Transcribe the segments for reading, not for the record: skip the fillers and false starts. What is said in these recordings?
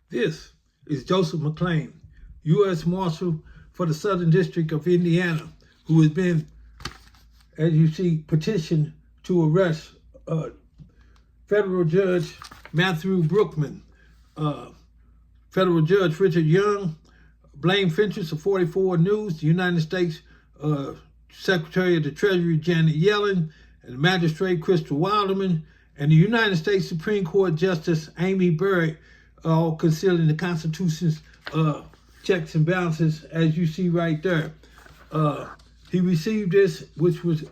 This is Joseph McClain, U.S. Marshal for the Southern District of Indiana, who has been, as you see, petitioned to arrest Federal Judge Matthew Brookman, Federal Judge Richard Young, Blaine Finches of 44 News, the United States Secretary of the Treasury Janet Yellen, and Magistrate Chrystal Wildeman, and the United States Supreme Court Justice Amy BARRETT, all concealing the Constitution's checks and balances, as you see right there. He received this, which was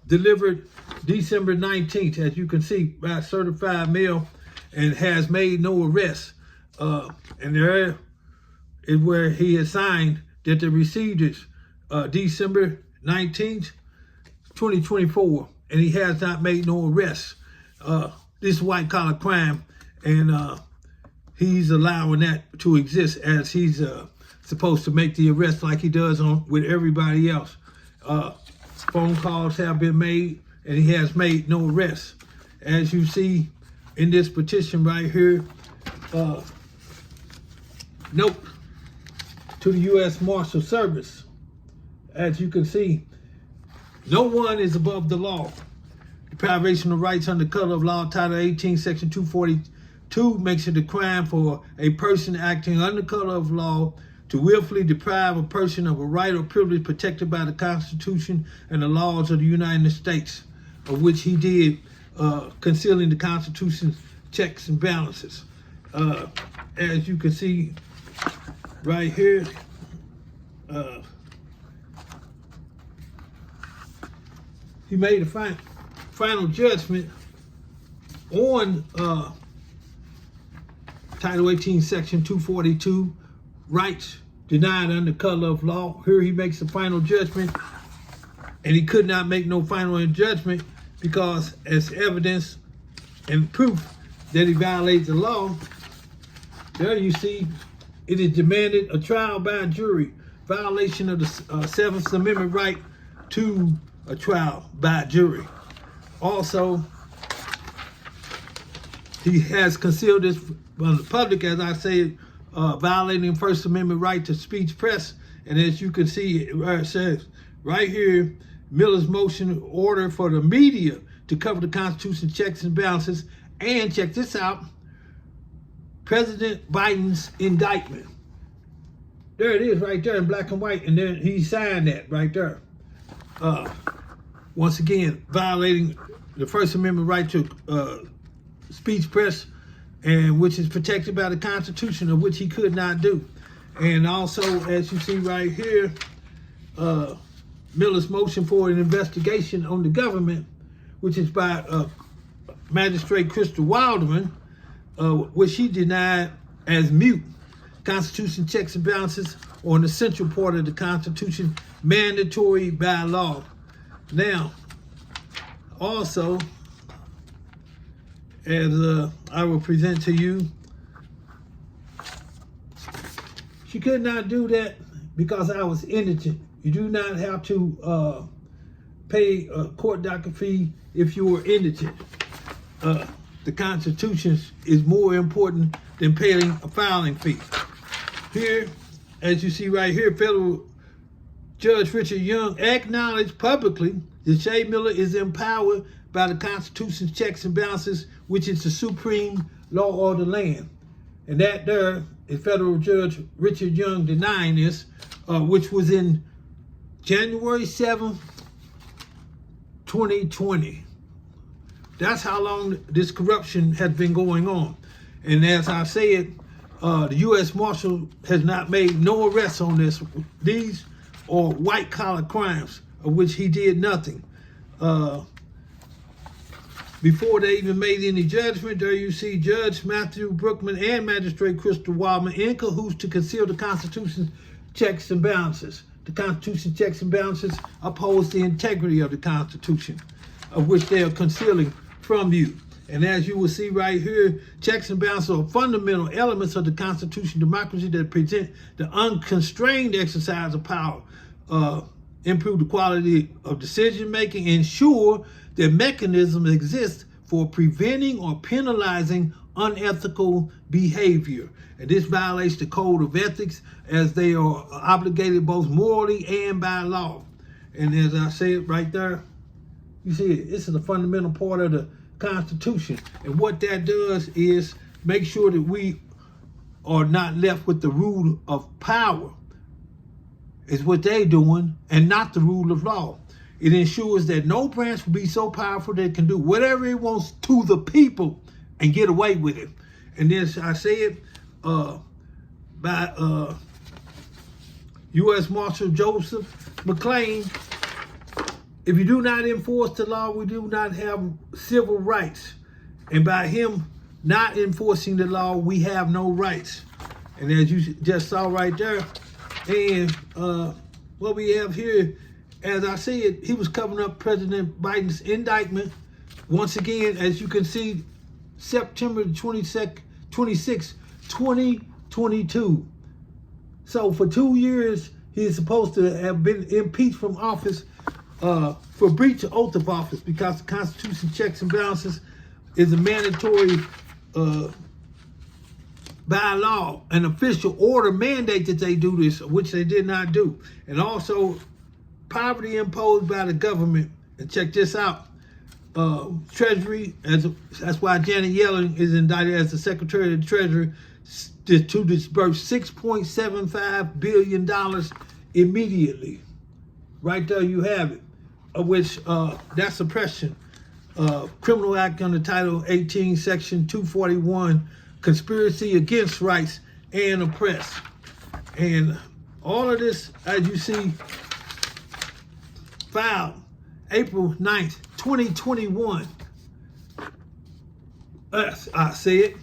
delivered December 19th, as you can see, by certified mail, and has made no arrests. And there is where he has signed that they received it December 19th, 2024, and he has not made no arrests. This is white-collar crime, and he's allowing that to exist as he's supposed to make the arrest like he does with everybody else. Phone calls have been made, and he has made no arrests. As you see in this petition right here, note to the U.S. Marshal Service, as you can see, no one is above the law. Deprivation of rights under color of law, Title 18, Section 242 makes it a crime for a person acting under color of law to willfully deprive a person of a right or privilege protected by the Constitution and the laws of the United States, of which he did, concealing the Constitution's checks and balances. As you can see right here, he made a final judgment on Title 18, Section 242, rights denied under color of law. Here he makes a final judgment, and he could not make no final judgment because as evidence and proof that he violates the law, there you see it is demanded a trial by a jury, violation of the 7th Amendment right to a trial by a jury. Also, he has concealed this from the public, as I said, violating First Amendment right to speech press. And as you can see, it says right here, Miller's motion order for the media to cover the Constitution checks and balances, and check this out, President Biden's indictment. There it is right there in black and white, and then he signed that right there. Once again, violating the First Amendment right to speech press, and which is protected by the Constitution, of which he could not do. And also, as you see right here, Miller's motion for an investigation on the government, which is by Magistrate Chrystal Wildeman, which he denied as mute. Constitution checks and balances on the central part of the Constitution, mandatory by law. Now, also, as I will present to you, she could not do that because I was indigent. You do not have to pay a court docket fee if you were indigent. The Constitution is more important than paying a filing fee. Here, as you see right here, Federal Judge Richard Young acknowledged publicly that Jesha Miller is empowered by the Constitution's checks and balances, which is the supreme law of the land. And that there is Federal Judge Richard Young denying this, which was in January 7th, 2020. That's how long this corruption has been going on. And as I said, the U.S. Marshal has not made no arrests on this. These are white-collar crimes of which he did nothing. Before they even made any judgment, there you see Judge Matthew Brookman and Magistrate Chrystal Wildeman in cahoots to conceal the Constitution's checks and balances. The Constitution checks and balances upholds the integrity of the Constitution, of which they are concealing from you. And as you will see right here, checks and balances are fundamental elements of the Constitution democracy that present the unconstrained exercise of power, improve the quality of decision-making, ensure that mechanisms exist for preventing or penalizing unethical behavior. And this violates the code of ethics, as they are obligated both morally and by law. And as I said right there, you see, this is a fundamental part of the Constitution. And what that does is make sure that we are not left with the rule of power, is what they're doing, and not the rule of law. It ensures that no branch will be so powerful that it can do whatever it wants to the people and get away with it. And this, I said, by U.S. Marshal Joseph McClain, if you do not enforce the law, we do not have civil rights. And by him not enforcing the law, we have no rights. And as you just saw right there, and what we have here, as I said, he was covering up President Biden's indictment. Once again, as you can see, September 26, 2022. So for 2 years, he is supposed to have been impeached from office for breach of oath of office, because the Constitution checks and balances is a mandatory by law, an official order mandate that they do this, which they did not do. And also poverty imposed by the government. And check this out. Treasury, that's why Janet Yellen is indicted as the Secretary of the Treasury, to disburse $6.75 billion immediately. Right there you have it, of which that's suppression. Criminal Act under Title 18, Section 241, conspiracy against rights and oppress. And all of this, as you see, filed April 9th, 2021. As I said,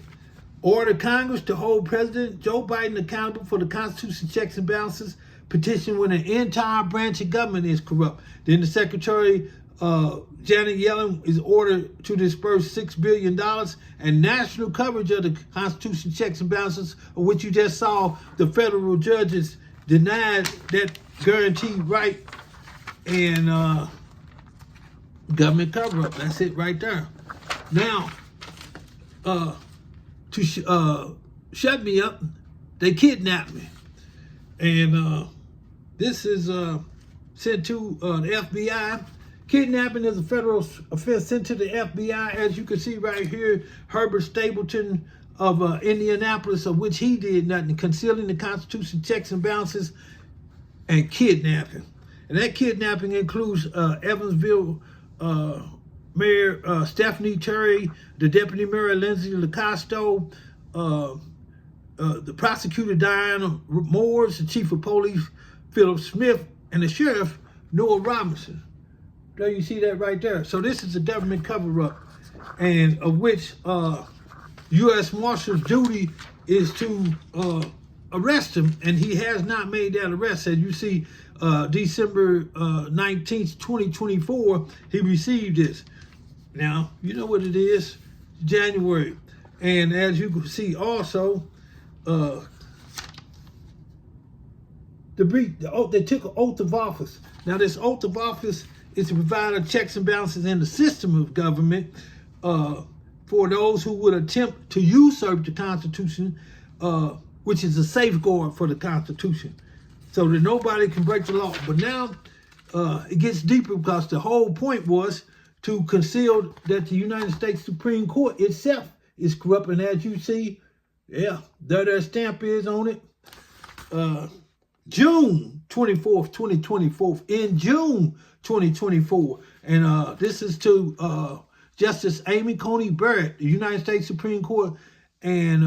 order Congress to hold President Joe Biden accountable for the Constitution checks and balances, petition when an entire branch of government is corrupt. Then the Secretary Janet Yellen is ordered to disperse $6 billion, and national coverage of the Constitution checks and balances, of which you just saw the federal judges denied that guaranteed right, and government cover-up. That's it right there. Now, to shut me up, they kidnapped me. And this is sent to the FBI. Kidnapping is a federal offense sent to the FBI. As you can see right here, Herbert Stapleton of Indianapolis, of which he did nothing, concealing the Constitution checks and balances, and kidnapping. And that kidnapping includes Evansville Mayor Stephanie Terry, the Deputy Mayor Lindsay LaCosto, the prosecutor Diana Moores, the Chief of Police Philip Smith, and the Sheriff Noah Robinson. There you see that right there. So this is a government cover-up, and of which U.S. Marshal's duty is to arrest him, and he has not made that arrest. As you see, December 19th, 2024, he received this. Now, you know what it is, January. And as you can see also, they took an oath of office. Now, this oath of office is to provide checks and balances in the system of government for those who would attempt to usurp the Constitution, which is a safeguard for the Constitution, so that nobody can break the law. But now it gets deeper, because the whole point was to conceal that the United States Supreme Court itself is corrupt. And as you see, yeah, there their stamp is on it. June 24th, 2024, in June 2024. And this is to Justice Amy Coney Barrett, the United States Supreme Court, and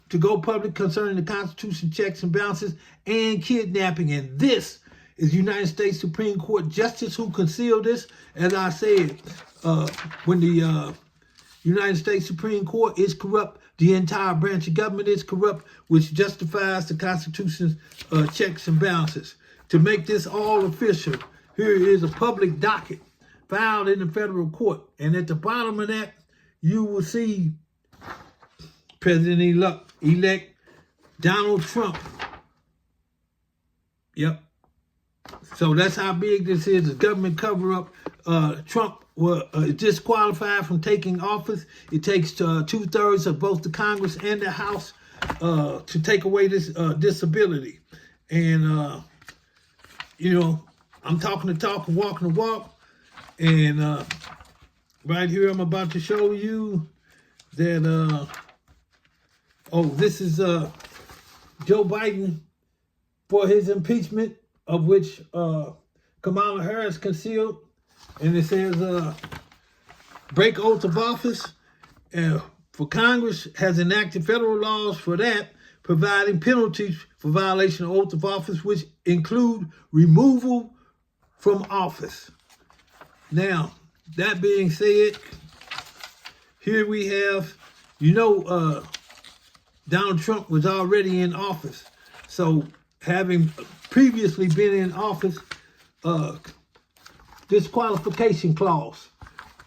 to go public concerning the Constitution checks and balances and kidnapping. And this is United States Supreme Court justice who concealed this. As I said, when the United States Supreme Court is corrupt, the entire branch of government is corrupt, which justifies the Constitution's checks and balances. To make this all official, here is a public docket filed in the federal court. And at the bottom of that, you will see President-elect Donald Trump. Yep. So that's how big this is, a government cover-up. Trump disqualified from taking office. It takes 2/3 of both the Congress and the House to take away this disability. And, you know, I'm talking the talk and walking the walk. And right here, I'm about to show you that, this is Joe Biden for his impeachment, of which Kamala Harris concealed. And it says, break oath of office for Congress has enacted federal laws for that, providing penalties for violation of oath of office, which include removal from office. Now, that being said, here we have, Donald Trump was already in office. So having previously been in office, disqualification clause,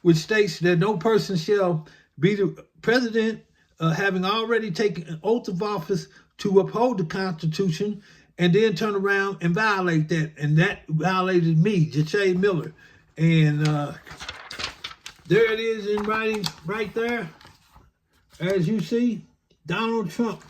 which states that no person shall be the president having already taken an oath of office to uphold the Constitution and then turn around and violate that. And that violated me, Jesha Miller. And there it is in writing right there. As you see, Donald Trump.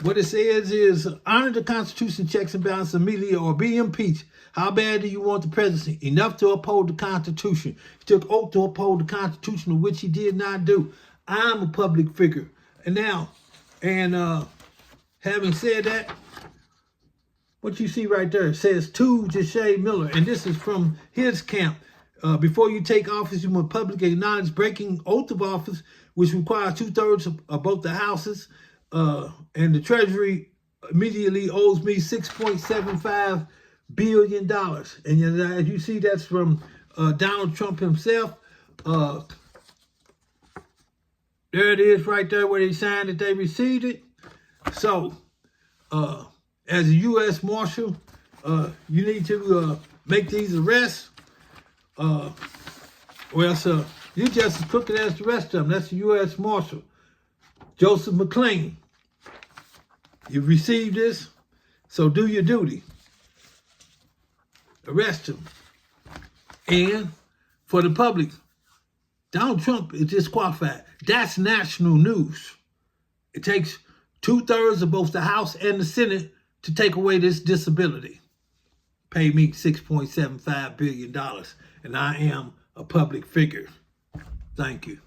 What it says is, honor the Constitution, checks and balances immediately, or be impeached. How bad do you want the presidency? Enough to uphold the Constitution. He took oath to uphold the Constitution, which he did not do. I'm a public figure. And now, having said that, what you see right there, it says to Jesha Miller, and this is from his camp. Before you take office, you must publicly acknowledge breaking oath of office, which requires 2/3 of both the houses. And the Treasury immediately owes me $6.75 billion. And as you see, that's from Donald Trump himself. There it is right there where they signed that they received it. So, as a U.S. Marshal, you need to make these arrests. So you're just as crooked as the rest of them. That's the U.S. Marshal. Joseph McClain, you received this, so do your duty. Arrest him. And for the public, Donald Trump is disqualified. That's national news. It takes 2/3 of both the House and the Senate to take away this disability. Pay me $6.75 billion, and I am a public figure. Thank you.